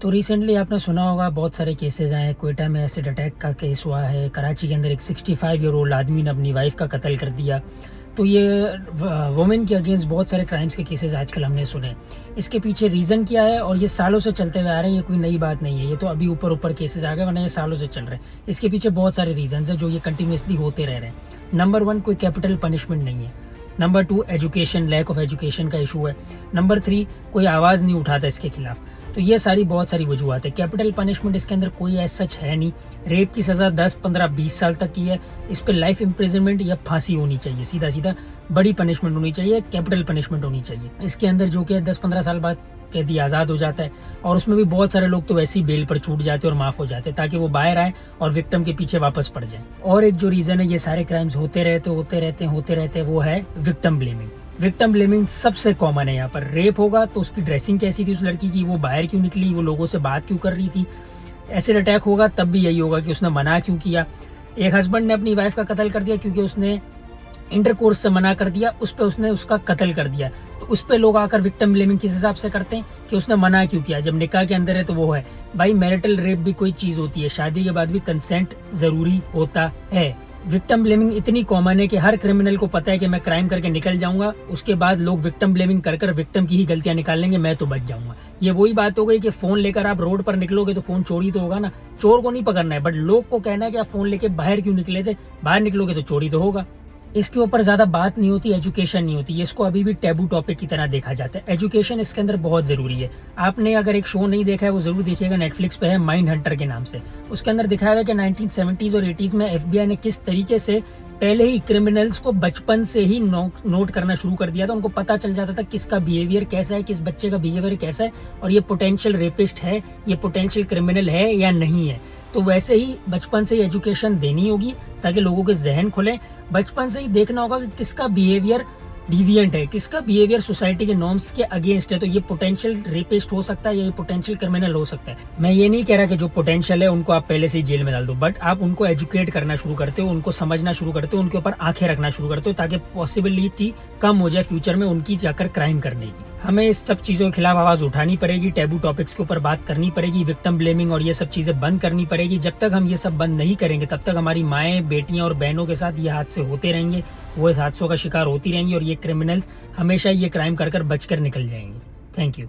तो रिसेंटली आपने सुना होगा बहुत सारे केसेस आए हैं। क्वेटा में एसिड अटैक का केस हुआ है। कराची के अंदर एक 65 ईयर ओल्ड आदमी ने अपनी वाइफ का कत्ल कर दिया। तो ये वुमेन के अगेंस्ट बहुत सारे क्राइम्स के केसेस आजकल हमने सुने। इसके पीछे रीज़न क्या है, और ये सालों से चलते हुए आ रहे हैं, ये कोई नई बात नहीं है। ये तो अभी ऊपर ऊपर केसेस आ गए, वरना ये सालों से चल रहे हैं। इसके पीछे बहुत सारे रीजंस हैं जो ये कंटिन्यूसली होते रह रहे हैं। नंबर 1, कोई कैपिटल पनिशमेंट नहीं है। Number 2, education, lack of education का इशू है। नंबर 3, कोई आवाज़ नहीं उठाता इसके खिलाफ। तो ये बहुत सारी वजूहत है। कैपिटल पनिशमेंट इसके अंदर कोई एज सच है नहीं। रेप की सज़ा 10, 15, 20 साल तक की है। इस पर लाइफ इम्प्रिजनमेंट या फांसी होनी चाहिए, सीधा सीधा बड़ी पनिशमेंट होनी चाहिए, कैपिटल पनिशमेंट होनी चाहिए। इसके अंदर जो कि 10-15 साल बाद कैदी आज़ाद हो जाता है, और उसमें भी बहुत सारे लोग तो वैसे ही बेल पर छूट जाते हैं और माफ़ हो जाते हैं, ताकि वो बाहर आए और विक्टिम के पीछे वापस पड़ जाए। और एक जो रीज़न है, ये सारे क्राइम्स होते रहते हैं, वो है विक्टिम ब्लेमिंग। विक्टिम ब्लेमिंग सबसे कॉमन है यहाँ पर। रेप होगा तो उसकी ड्रेसिंग कैसी थी उस लड़की की, वो बाहर क्यों निकली, वो लोगों से बात क्यों कर रही थी। एसिड अटैक होगा तब भी यही होगा कि उसने मना क्यों किया। एक हस्बैंड ने अपनी वाइफ का कत्ल कर दिया क्योंकि उसने इंटरकोर्स से मना कर दिया, उस पर उसने उसका कत्ल कर दिया। तो उस पर लोग आकर विक्टिम ब्लेमिंग किस हिसाब से करते हैं कि उसने मना क्यों किया। जब निकाह के अंदर है तो वो है। भाई, मैरिटल रेप भी कोई चीज़ होती है, शादी के बाद भी कंसेंट ज़रूरी होता है। विक्टिम ब्लेमिंग इतनी कॉमन है कि हर क्रिमिनल को पता है कि मैं क्राइम करके निकल जाऊंगा, उसके बाद लोग विक्टिम ब्लेमिंग कर विक्टिम की ही गलतियां निकाल लेंगे, मैं तो बच जाऊंगा। ये वही बात हो गई कि फोन लेकर आप रोड पर निकलोगे तो फोन चोरी तो होगा ना। चोर को नहीं पकड़ना है, बट लोग को कहना है कि आप फोन लेके बाहर क्यों निकले थे, बाहर निकलोगे तो चोरी तो होगा। इसके ऊपर ज्यादा बात नहीं होती, एजुकेशन नहीं होती। इसको अभी भी टैबू टॉपिक की तरह देखा जाता है। एजुकेशन इसके अंदर बहुत जरूरी है। आपने अगर एक शो नहीं देखा है वो जरूर देखिएगा, नेटफ्लिक्स पे है, माइंड हंटर के नाम से। उसके अंदर दिखाया हुआ है कि 1970s और 80s में FBI ने किस तरीके से पहले ही क्रिमिनल्स को बचपन से ही नोट करना शुरू कर दिया था। उनको पता चल जाता था किसका बिहेवियर कैसा है, किस बच्चे का बिहेवियर कैसा है, और ये पोटेंशियल रेपिस्ट है, ये पोटेंशियल क्रिमिनल है या नहीं है। तो वैसे ही बचपन से ही एजुकेशन देनी होगी ताकि लोगों के जहन खुले। बचपन से ही देखना होगा कि किसका बिहेवियर डिविएंट है, किसका बिहेवियर सोसाइटी के नॉर्म्स के अगेंस्ट है। तो ये पोटेंशियल रेपिस्ट हो सकता है या ये पोटेंशियल क्रिमिनल हो सकता है। मैं ये नहीं कह रहा कि जो पोटेंशियल है उनको आप पहले से ही जेल में डाल दो, बट आप उनको एजुकेट करना शुरू करते हो, उनको समझना शुरू करते हो, उनके ऊपर आंखें रखना शुरू करते हो, ताकि पॉसिबिलिटी कम हो जाए फ्यूचर में उनकी जाकर क्राइम करने की। हमें इस सब चीज़ों के खिलाफ आवाज़ उठानी पड़ेगी, टैबू टॉपिक्स के ऊपर बात करनी पड़ेगी, विक्टिम ब्लेमिंग और ये सब चीज़ें बंद करनी पड़ेगी। जब तक हम ये सब बंद नहीं करेंगे तब तक हमारी माएँ, बेटियाँ और बहनों के साथ ये हादसे होते रहेंगे, वो इस हादसों का शिकार होती रहेंगी, और ये क्रिमिनल्स हमेशा ये क्राइम कर बचकर निकल जाएंगे। Thank you.